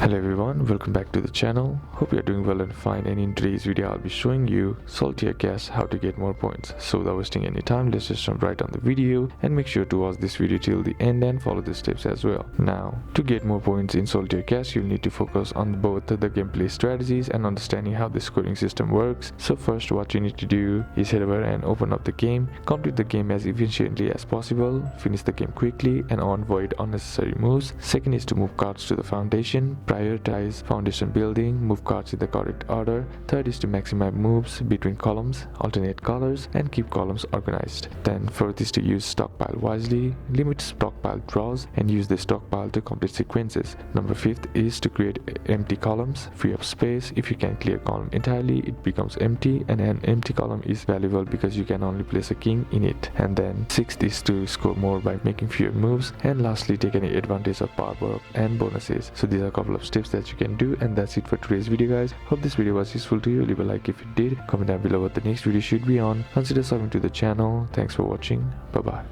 Hello everyone, welcome back to the channel. Hope you are doing well and fine, and in today's video I'll be showing you Solitaire guess how to get more points. So without wasting any time, let's just jump right on the video and make sure to watch this video till the end and follow the steps as well. Now, to get more points in Solitaire guess, you'll need to focus on both the gameplay strategies and understanding how the scoring system works. So first, what you need to do is head over and open up the game, complete the game as efficiently as possible, finish the game quickly and avoid unnecessary moves. Second is to move cards to the foundation, prioritize foundation building, move cards in the correct order. Third is to maximize moves between columns, alternate colors, and keep columns organized. Then fourth is to use stockpile wisely, limit stockpile draws, and use the stockpile to complete sequences. Number fifth is to create empty columns, free up space. If you can clear column entirely, it becomes empty, and an empty column is valuable because you can only place a king in it. And then sixth is to score more by making fewer moves, and lastly, take any advantage of power up and bonuses. So these are a couple of steps that you can do, and that's it for today's video, guys. Hope this video was useful to you. Leave a like if it did, comment down below what the next video should be on, consider subbing to the channel. Thanks for watching. Bye bye.